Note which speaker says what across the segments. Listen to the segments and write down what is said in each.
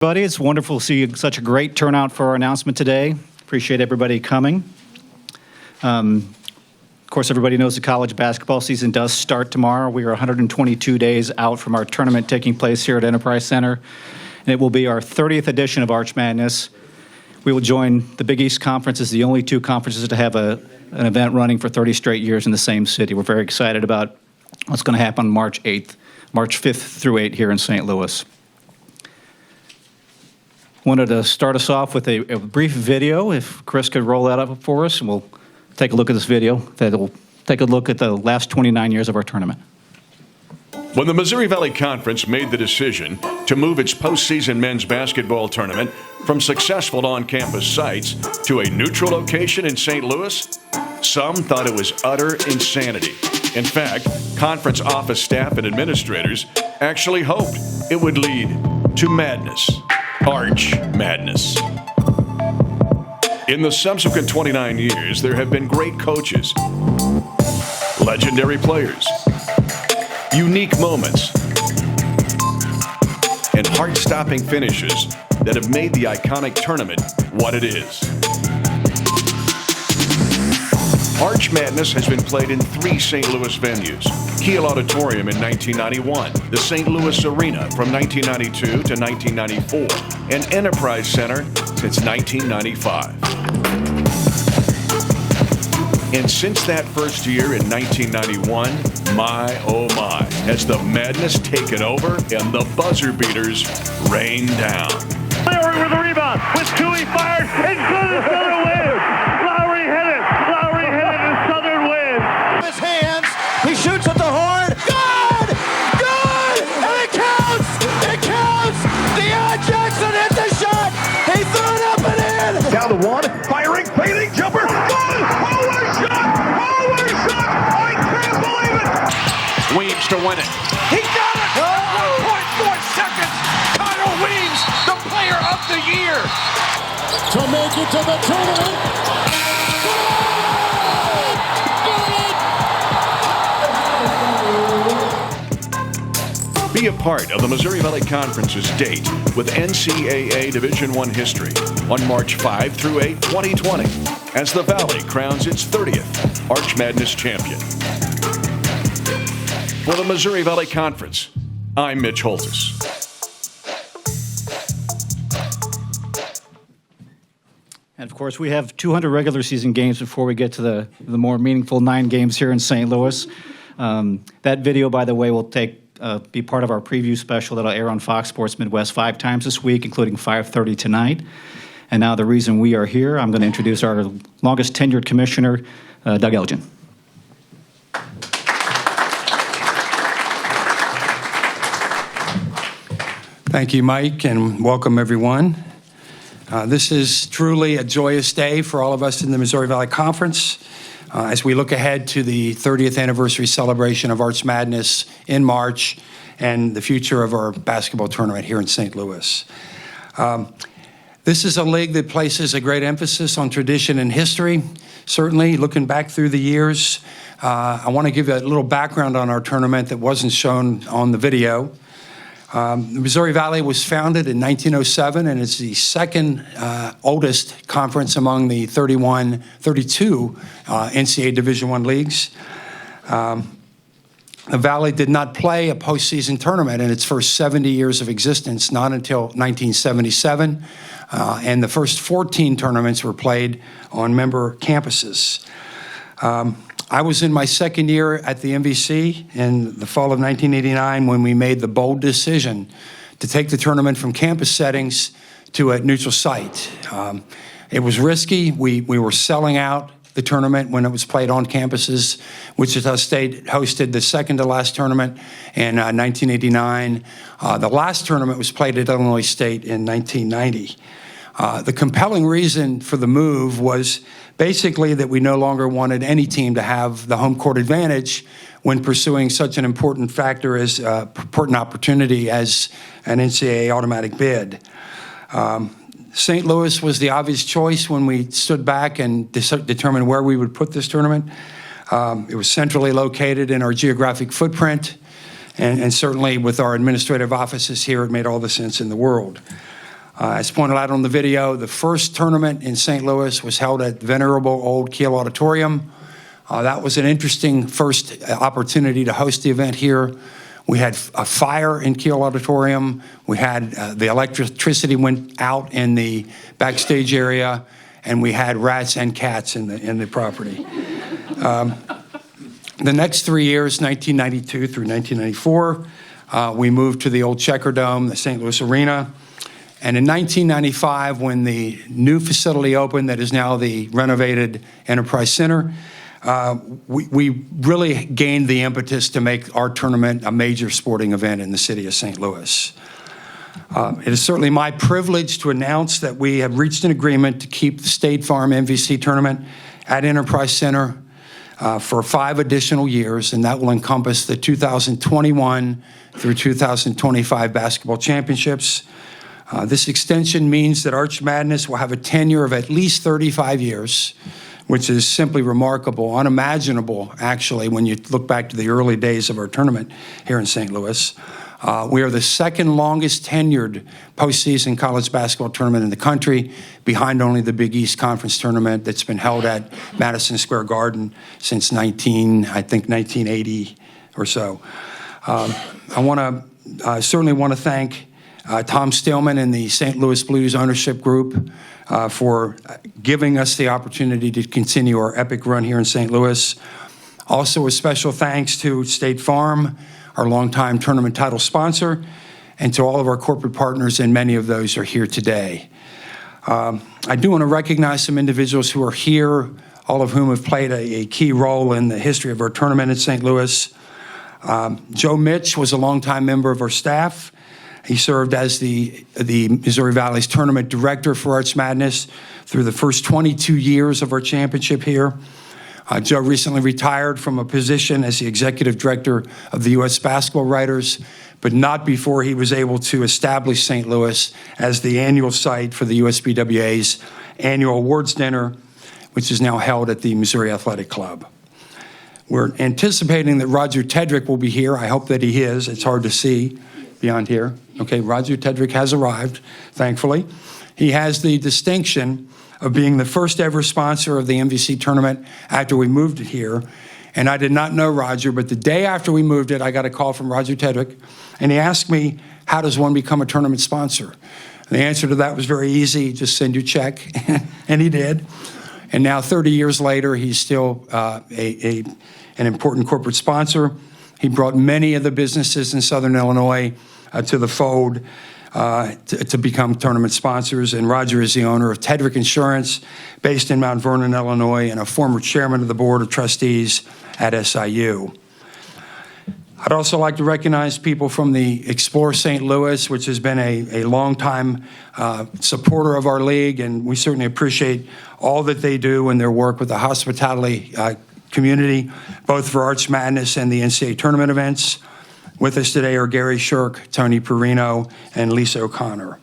Speaker 1: Everybody, it's wonderful to see such a great turnout for our announcement today. Appreciate everybody coming. Of course, everybody knows the college basketball season does start tomorrow. We are 122 days out from our tournament taking place here at Enterprise Center, and it will be our 30th edition of Arch Madness. We will join the Big East Conference as the only two conferences to have an event running for 30 straight years in the same city. We're very excited about what's going to happen March 5th through 8 here in St. Louis. Wanted to start us off with a brief video. If Chris could roll that up for us, and we'll take a look at this video that'll take a look at the last 29 years of our tournament.
Speaker 2: When the Missouri Valley Conference made the decision to move its postseason men's basketball tournament from successful on-campus sites to a neutral location in St. Louis, some thought it was utter insanity. In fact, conference office staff and administrators actually hoped it would lead to madness. Arch Madness. In the subsequent 29 years, there have been great coaches, legendary players, unique moments, and heart-stopping finishes that have made the iconic tournament what it is. Arch Madness has been played in 3 St. Louis venues. Kiel Auditorium in 1991, the St. Louis Arena from 1992 to 1994, and Enterprise Center since 1995. And since that first year in 1991, my oh my, has the madness taken over and the buzzer beaters rain down.
Speaker 3: Lowry with the rebound, with 2 he fires, it's good as Southern wins. Lowry hit it and Southern wins.
Speaker 4: His hands, he shoots at the horn, good, and it counts, Deion Jackson hit the shot, he threw it up and in.
Speaker 3: Down the one, firing, fading, jumper, good, holy shot, I can't believe it.
Speaker 2: Weems to win it.
Speaker 5: He got it! 1.4 seconds! Kyle Weems, the player of the year!
Speaker 4: To make it to the tournament.
Speaker 2: Be a part of the Missouri Valley Conference's date with NCAA Division I history on March 5 through 8, 2020, as the Valley crowns its 30th Arch Madness champion. For the Missouri Valley Conference, I'm Mitch Holtis.
Speaker 1: And of course, we have 200 regular season games before we get to the more meaningful 9 games here in St. Louis. That video, by the way, will be part of our preview special that'll air on Fox Sports Midwest 5 times this week, including 5:30 tonight. And now the reason we are here, I'm going to introduce our longest tenured commissioner, Doug Elgin.
Speaker 6: Thank you, Mike, and welcome everyone. This is truly a joyous day for all of us in the Missouri Valley Conference as we look ahead to the 30th anniversary celebration of Arch Madness in March and the future of our basketball tournament here in St. Louis. This is a league that places a great emphasis on tradition and history. Certainly, looking back through the years, I want to give you a little background on our tournament that wasn't shown on the video. The Missouri Valley was founded in 1907, and it's the second oldest conference among the 32 NCAA Division I leagues. The Valley did not play a postseason tournament in its first 70 years of existence, not until 1977, and the first 14 tournaments were played on member campuses. I was in my second year at the MVC in the fall of 1989 when we made the bold decision to take the tournament from campus settings to a neutral site. It was risky. We were selling out the tournament when it was played on campuses. Wichita State hosted the second to last tournament in 1989. The last tournament was played at Illinois State in 1990. The compelling reason for the move was basically that we no longer wanted any team to have the home court advantage when pursuing such an important factor as important opportunity as an NCAA automatic bid. St. Louis was the obvious choice when we stood back and determined where we would put this tournament. It was centrally located in our geographic footprint, and certainly with our administrative offices here, it made all the sense in the world. As pointed out on the video, the first tournament in St. Louis was held at venerable Old Kiel Auditorium. That was an interesting first opportunity to host the event here. We had a fire in Kiel Auditorium. We had the electricity went out in the backstage area, and we had rats and cats in the property. The next 3 years, 1992 through 1994, we moved to the old Checker Dome, the St. Louis Arena. And in 1995, when the new facility opened that is now the renovated Enterprise Center, we really gained the impetus to make our tournament a major sporting event in the city of St. Louis. It is certainly my privilege to announce that we have reached an agreement to keep the State Farm MVC tournament at Enterprise Center for 5 additional years, and that will encompass the 2021 through 2025 basketball championships. This extension means that Arch Madness will have a tenure of at least 35 years, which is simply remarkable, unimaginable, actually, when you look back to the early days of our tournament here in St. Louis. We are the second longest tenured postseason college basketball tournament in the country, behind only the Big East Conference tournament that's been held at Madison Square Garden since 1980 or so. I certainly want to thank Tom Stillman and the St. Louis Blues ownership group for giving us the opportunity to continue our epic run here in St. Louis. Also, a special thanks to State Farm, our longtime tournament title sponsor, and to all of our corporate partners, and many of those are here today. I do want to recognize some individuals who are here, all of whom have played a key role in the history of our tournament in St. Louis. Joe Mitch was a longtime member of our staff. He served as the Missouri Valley's tournament director for Arch Madness through the first 22 years of our championship here. Joe recently retired from a position as the executive director of the U.S. Basketball Writers, but not before he was able to establish St. Louis as the annual site for the USBWA's annual awards dinner, which is now held at the Missouri Athletic Club. We're anticipating that Roger Tedrick will be here. I hope that he is. It's hard to see beyond here. Okay, Roger Tedrick has arrived, thankfully. He has the distinction of being the first ever sponsor of the MVC tournament after we moved it here. And I did not know Roger, but the day after we moved it, I got a call from Roger Tedrick, and he asked me, how does one become a tournament sponsor? And the answer to that was very easy, just send your check, and he did. And now 30 years later, he's still an important corporate sponsor. He brought many of the businesses in Southern Illinois to the fold to become tournament sponsors. And Roger is the owner of Tedrick Insurance, based in Mount Vernon, Illinois, and a former chairman of the Board of Trustees at SIU. I'd also like to recognize people from the Explore St. Louis, which has been a longtime supporter of our league, and we certainly appreciate all that they do in their work with the hospitality community, both for Arch Madness and the NCAA tournament events. With us today are Gary Shirk, Tony Perino, and Lisa O'Connor.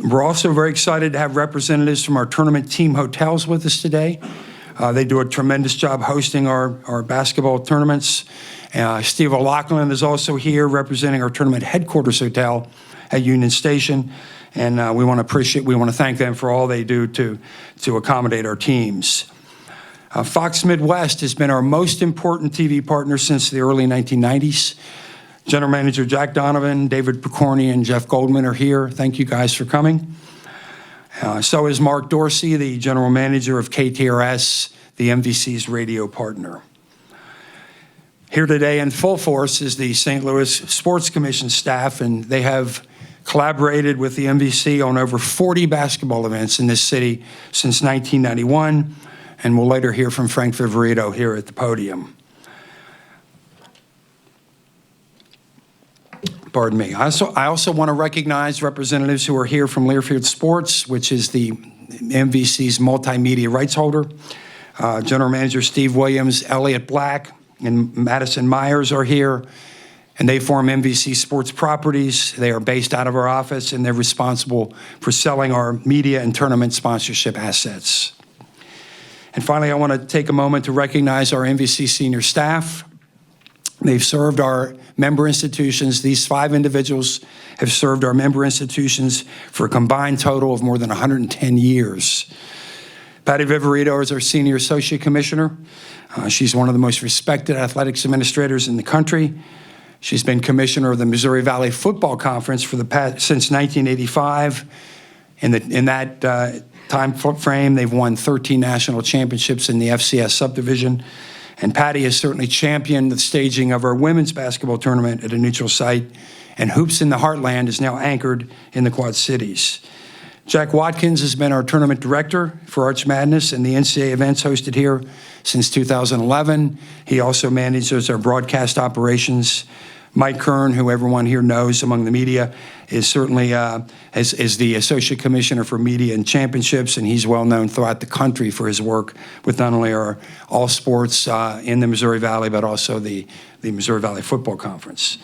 Speaker 6: We're also very excited to have representatives from our tournament team hotels with us today. They do a tremendous job hosting our basketball tournaments. Steve O'Loughlin is also here representing our tournament headquarters hotel at Union Station. And we want to thank them for all they do to accommodate our teams. Fox Midwest has been our most important TV partner since the early 1990s. General Manager Jack Donovan, David Picorni, and Jeff Goldman are here. Thank you guys for coming. So is Mark Dorsey, the General Manager of KTRS, the MVC's radio partner. Here today in full force is the St. Louis Sports Commission staff, and they have collaborated with the MVC on over 40 basketball events in this city since 1991. And we'll later hear from Frank Viverito here at the podium. Pardon me. I also want to recognize representatives who are here from Learfield Sports, which is the MVC's multimedia rights holder. General Manager Steve Williams, Elliot Black, and Madison Myers are here, and they form MVC Sports Properties. They are based out of our office, and they're responsible for selling our media and tournament sponsorship assets. And finally, I want to take a moment to recognize our MVC senior staff. They've served our member institutions. These 5 individuals have served our member institutions for a combined total of more than 110 years. Patty Viverito is our Senior Associate Commissioner. She's one of the most respected athletics administrators in the country. She's been Commissioner of the Missouri Valley Football Conference since 1985. In that time frame, they've won 13 national championships in the FCS subdivision. And Patty has certainly championed the staging of our women's basketball tournament at a neutral site, and Hoops in the Heartland is now anchored in the Quad Cities. Jack Watkins has been our tournament director for Arch Madness and the NCAA events hosted here since 2011. He also manages our broadcast operations. Mike Kern, who everyone here knows among the media, is certainly is the Associate Commissioner for Media and Championships, and he's well known throughout the country for his work with not only our all sports in the Missouri Valley, but also the Missouri Valley Football Conference.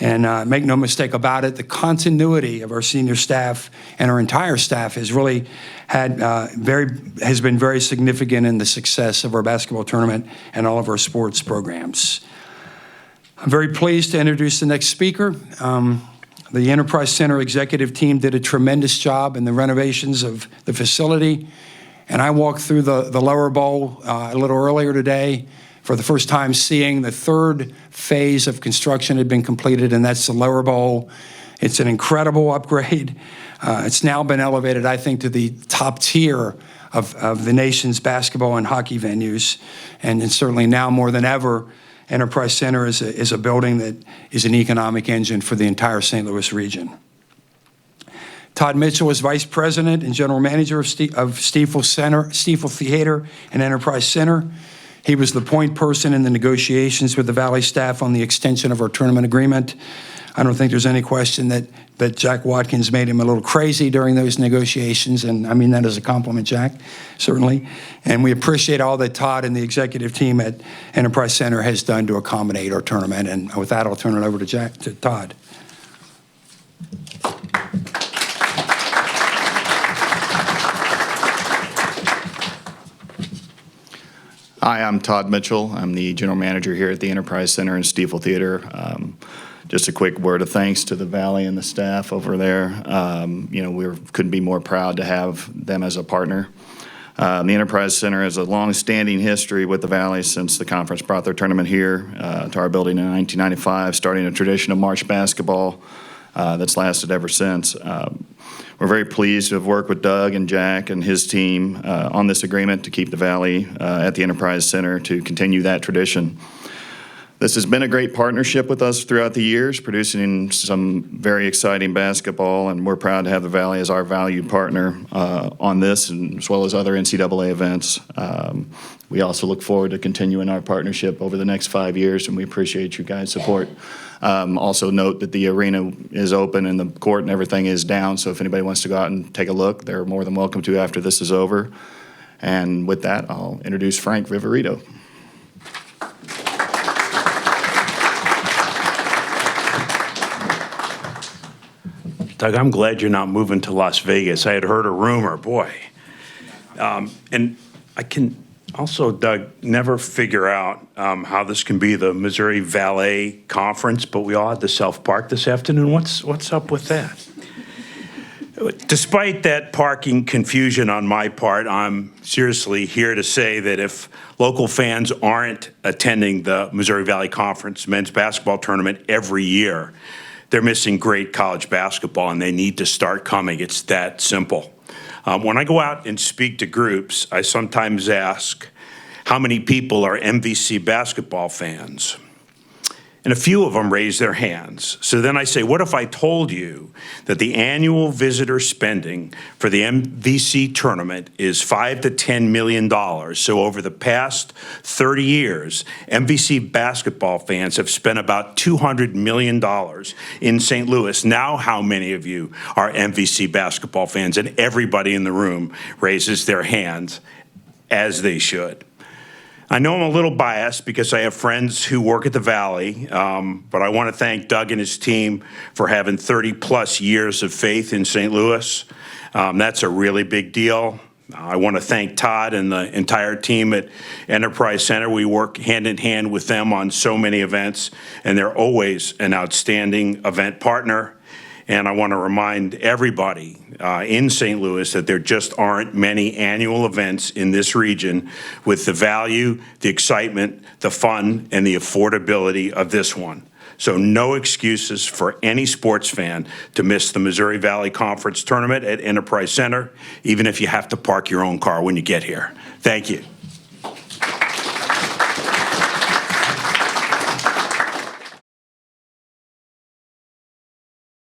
Speaker 6: And make no mistake about it, the continuity of our senior staff and our entire staff has really has been very significant in the success of our basketball tournament and all of our sports programs. I'm very pleased to introduce the next speaker. The Enterprise Center executive team did a tremendous job in the renovations of the facility. And I walked through the lower bowl a little earlier today for the first time, seeing the 3rd phase of construction had been completed, and that's the lower bowl. It's an incredible upgrade. It's now been elevated, I think, to the top tier of the nation's basketball and hockey venues. And certainly now more than ever, Enterprise Center is a building that is an economic engine for the entire St. Louis region. Todd Mitchell is Vice President and General Manager of Stiefel Theater and Enterprise Center. He was the point person in the negotiations with the Valley staff on the extension of our tournament agreement. I don't think there's any question that Jack Watkins made him a little crazy during those negotiations, and I mean that as a compliment, Jack, certainly. And we appreciate all that Todd and the executive team at Enterprise Center has done to accommodate our tournament. And with that, I'll turn it over to Todd.
Speaker 7: Hi, I'm Todd Mitchell. I'm the general manager here at the Enterprise Center and Stiefel Theater. Just a quick word of thanks to the Valley and the staff over there. We couldn't be more proud to have them as a partner. The Enterprise Center has a long-standing history with the Valley since the conference brought their tournament here to our building in 1995, starting a tradition of March basketball that's lasted ever since. We're very pleased to have worked with Doug and Jack and his team on this agreement to keep the Valley at the Enterprise Center to continue that tradition. This has been a great partnership with us throughout the years, producing some very exciting basketball, and we're proud to have the Valley as our valued partner on this, and as well as other NCAA events. We also look forward to continuing our partnership over the next 5 years, and we appreciate you guys' support. Also note that the arena is open and the court and everything is down, so if anybody wants to go out and take a look, they're more than welcome to after this is over. And with that, I'll introduce Frank Viverito.
Speaker 8: Doug, I'm glad you're not moving to Las Vegas. I had heard a rumor, boy. And I can also, Doug, never figure out how this can be the Missouri Valley Conference, but we all had the South Park this afternoon. What's up with that? Despite that parking confusion on my part, I'm seriously here to say that if local fans aren't attending the Missouri Valley Conference men's basketball tournament every year, they're missing great college basketball, and they need to start coming. It's that simple. When I go out and speak to groups, I sometimes ask, how many people are MVC basketball fans? And a few of them raise their hands. So then I say, what if I told you that the annual visitor spending for the MVC tournament is $5 to $10 million? So over the past 30 years, MVC basketball fans have spent about $200 million in St. Louis. Now how many of you are MVC basketball fans? And everybody in the room raises their hands, as they should. I know I'm a little biased because I have friends who work at the Valley, but I want to thank Doug and his team for having 30-plus years of faith in St. Louis. That's a really big deal. I want to thank Todd and the entire team at Enterprise Center. We work hand in hand with them on so many events, and they're always an outstanding event partner. And I want to remind everybody in St. Louis that there just aren't many annual events in this region with the value, the excitement, the fun, and the affordability of this one. So no excuses for any sports fan to miss the Missouri Valley Conference Tournament at Enterprise Center, even if you have to park your own car when you get here. Thank you.